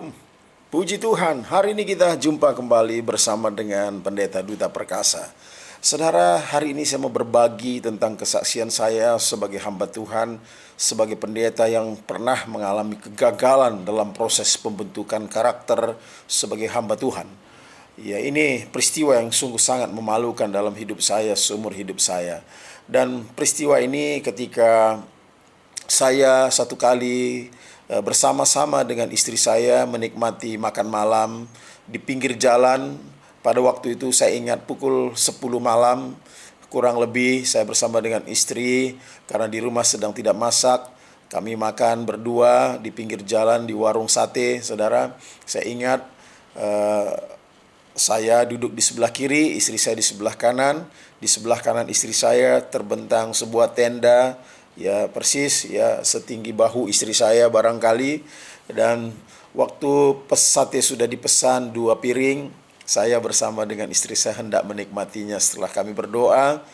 Shalom, puji Tuhan. Hari ini kita jumpa kembali bersama dengan Pendeta Duta Perkasa. Saudara, hari ini saya mau berbagi tentang kesaksian saya sebagai hamba Tuhan, sebagai pendeta yang pernah mengalami kegagalan dalam proses pembentukan karakter sebagai hamba Tuhan. Ya, ini peristiwa yang sungguh sangat memalukan dalam hidup saya, seumur hidup saya. Dan peristiwa ini ketika saya satu kali bersama-sama dengan istri saya menikmati makan malam di pinggir jalan. Pada waktu itu saya ingat pukul 10 malam kurang lebih, saya bersama dengan istri karena di rumah sedang tidak masak. Kami makan berdua di pinggir jalan di warung sate. Saudara, saya ingat saya duduk di sebelah kiri, istri saya di sebelah kanan. Di sebelah kanan istri saya terbentang sebuah tenda, ya persis ya setinggi bahu istri saya barangkali. Dan waktu sate sudah dipesan 2 piring, saya bersama dengan istri saya hendak menikmatinya. Setelah kami berdoa,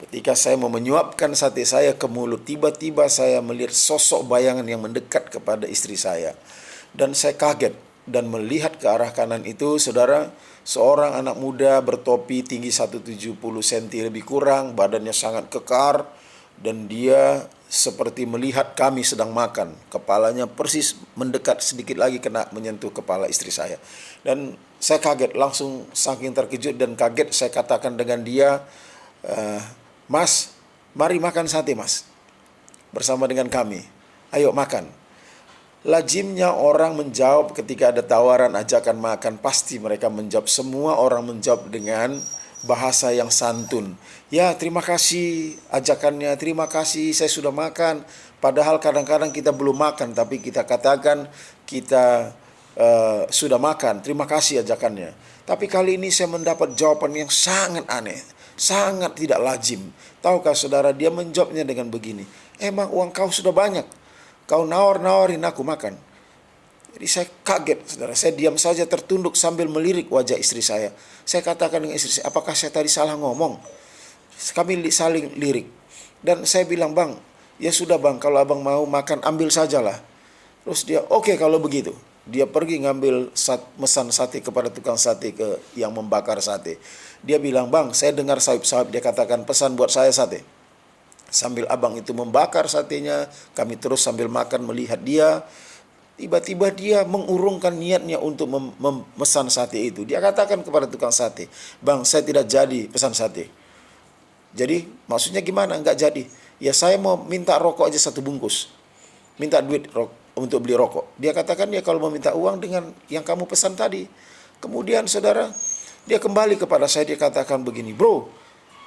ketika saya mau menyuapkan sate saya ke mulut, tiba-tiba saya melihat sosok bayangan yang mendekat kepada istri saya. Dan saya kaget dan melihat ke arah kanan itu, saudara, seorang anak muda bertopi, tinggi 170 cm lebih kurang, badannya sangat kekar, dan dia seperti melihat kami sedang makan. Kepalanya persis mendekat sedikit lagi kena menyentuh kepala istri saya. Dan saya kaget, langsung saking terkejut dan kaget saya katakan dengan dia, "Mas, mari makan sate mas, bersama dengan kami. Ayo makan." Lazimnya orang menjawab ketika ada tawaran ajakan makan, pasti mereka menjawab, semua orang menjawab dengan bahasa yang santun. "Ya, terima kasih ajakannya, terima kasih saya sudah makan." Padahal kadang-kadang kita belum makan, tapi kita katakan kita sudah makan, terima kasih ajakannya. Tapi kali ini saya mendapat jawaban yang sangat aneh, sangat tidak lazim. Tahukah saudara, dia menjawabnya dengan begini, "Emang uang kau sudah banyak? Kau nawar-nawarin aku makan." Jadi saya kaget, saudara. Saya diam saja tertunduk sambil melirik wajah istri saya. Saya katakan dengan istri saya, "Apakah saya tadi salah ngomong?" Kami saling lirik. Dan saya bilang, "Bang, ya sudah bang, kalau abang mau makan ambil sajalah." Terus dia, "Oke kalau begitu." Dia pergi ngambil mesan sate kepada tukang sate yang membakar sate. Dia bilang, "Bang, saya dengar sahib-sahib dia katakan pesan buat saya sate." Sambil abang itu membakar satenya, kami terus sambil makan melihat dia. Tiba-tiba dia mengurungkan niatnya untuk memesan sate itu. Dia katakan kepada tukang sate, "Bang, saya tidak jadi pesan sate." "Jadi maksudnya gimana? Enggak jadi." "Ya saya mau minta rokok aja 1 bungkus. Minta duit untuk beli rokok." Dia katakan dia kalau mau minta uang dengan yang kamu pesan tadi. Kemudian saudara, dia kembali kepada saya, dia katakan begini, "Bro,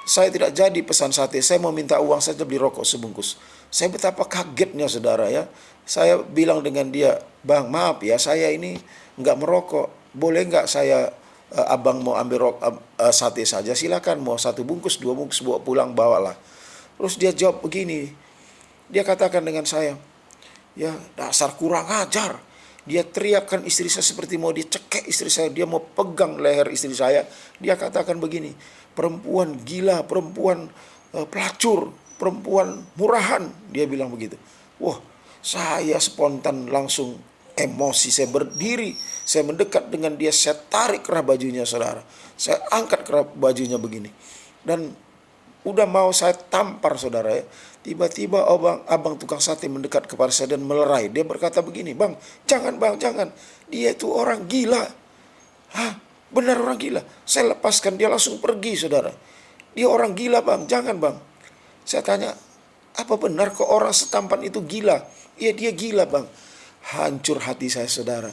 saya tidak jadi pesan sate, saya mau minta uang saja beli rokok sebungkus." Saya betapa kagetnya saudara ya. Saya bilang dengan dia, "Bang, maaf ya, saya ini enggak merokok. Boleh enggak saya abang mau ambil sate saja, silakan, mau 1 bungkus, 2 bungkus bawa pulang, bawalah." Terus dia jawab begini, dia katakan dengan saya, "Ya dasar kurang ajar." Dia teriakkan istri saya seperti mau dicekek istri saya, dia mau pegang leher istri saya. Dia katakan begini, "Perempuan gila, perempuan pelacur, perempuan murahan." Dia bilang begitu. Wah, saya spontan langsung emosi, saya berdiri, saya mendekat dengan dia, saya tarik kerah bajunya saudara. Saya angkat kerah bajunya begini. Dan udah mau saya tampar saudara ya. Tiba-tiba abang tukang sate mendekat kepada saya dan melerai. Dia berkata begini, "Bang, jangan bang, jangan. Dia itu orang gila." "Hah? Benar orang gila?" Saya lepaskan, dia langsung pergi saudara. "Dia orang gila bang, jangan bang." Saya tanya, "Apa benar kok orang setampan itu gila?" "Iya dia gila bang." Hancur hati saya saudara.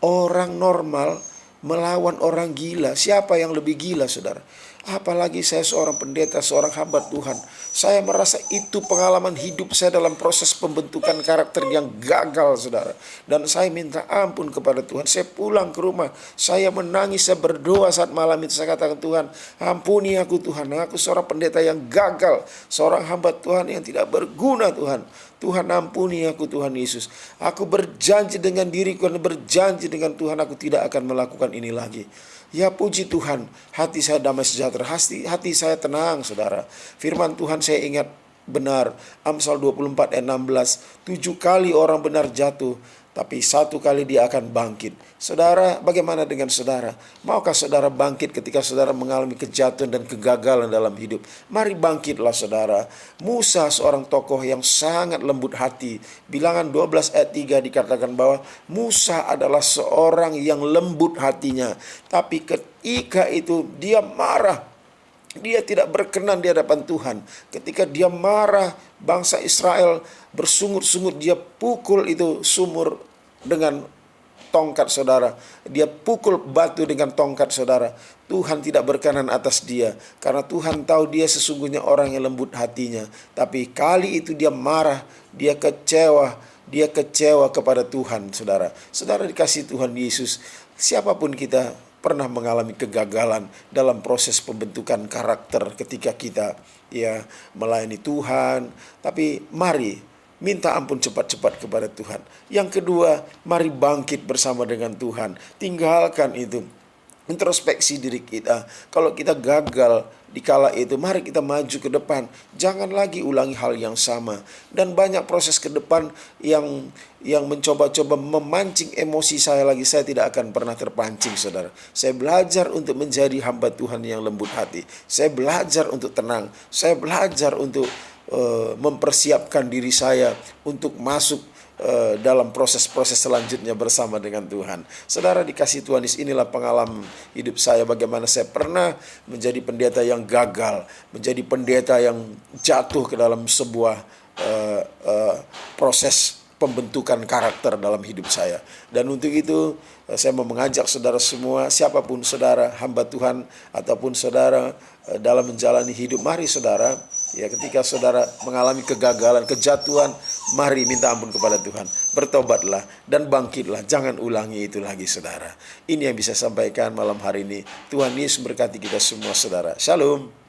Orang normal melawan orang gila, siapa yang lebih gila saudara? Apalagi saya seorang pendeta, seorang hamba Tuhan. Saya merasa itu pengalaman hidup saya dalam proses pembentukan karakter yang gagal saudara. Dan saya minta ampun kepada Tuhan. Saya pulang ke rumah, saya menangis, saya berdoa saat malam itu. Saya katakan, "Tuhan, ampuni aku Tuhan. Aku seorang pendeta yang gagal, seorang hamba Tuhan yang tidak berguna Tuhan. Tuhan ampuni aku Tuhan Yesus. Aku berjanji dengan diriku dan berjanji dengan Tuhan aku tidak akan melakukan ini lagi." Ya puji Tuhan, hati saya damai sejahtera, hati saya tenang saudara. Firman Tuhan saya ingat benar, Amsal 24 ayat 16, 7 kali orang benar jatuh, tapi satu kali dia akan bangkit. Saudara, bagaimana dengan saudara? Maukah saudara bangkit ketika saudara mengalami kejatuhan dan kegagalan dalam hidup? Mari bangkitlah saudara. Musa seorang tokoh yang sangat lembut hati. Bilangan 12 ayat 3 dikatakan bahwa Musa adalah seorang yang lembut hatinya. Tapi ketika itu dia marah. Dia tidak berkenan di hadapan Tuhan. Ketika dia marah, bangsa Israel bersungut-sungut, dia pukul itu sumur dengan tongkat saudara. Dia pukul batu dengan tongkat saudara. Tuhan tidak berkenan atas dia, karena Tuhan tahu dia sesungguhnya orang yang lembut hatinya. Tapi kali itu dia marah, dia kecewa kepada Tuhan saudara. Saudara dikasihi Tuhan Yesus, siapapun kita pernah mengalami kegagalan dalam proses pembentukan karakter ketika kita melayani Tuhan. Tapi mari minta ampun cepat-cepat kepada Tuhan. Yang kedua, mari bangkit bersama dengan Tuhan. Tinggalkan itu, introspeksi diri kita. Kalau kita gagal di kala itu, mari kita maju ke depan. Jangan lagi ulangi hal yang sama. Dan banyak proses ke depan yang mencoba-coba memancing emosi saya lagi. Saya tidak akan pernah terpancing, saudara. Saya belajar untuk menjadi hamba Tuhan yang lembut hati. Saya belajar untuk tenang. Saya belajar untuk mempersiapkan diri saya untuk masuk dalam proses-proses selanjutnya bersama dengan Tuhan. Saudara dikasih Tuhan, inilah pengalaman hidup saya, bagaimana saya pernah menjadi pendeta yang gagal, menjadi pendeta yang jatuh ke dalam sebuah proses pembentukan karakter dalam hidup saya. Dan untuk itu saya mau mengajak saudara semua, siapapun saudara, hamba Tuhan ataupun saudara dalam menjalani hidup, mari saudara, ketika saudara mengalami kegagalan, kejatuhan, mari minta ampun kepada Tuhan. Bertobatlah dan bangkitlah. Jangan ulangi itu lagi saudara. Ini yang bisa sampaikan malam hari ini. Tuhan Yesus berkati kita semua saudara. Shalom.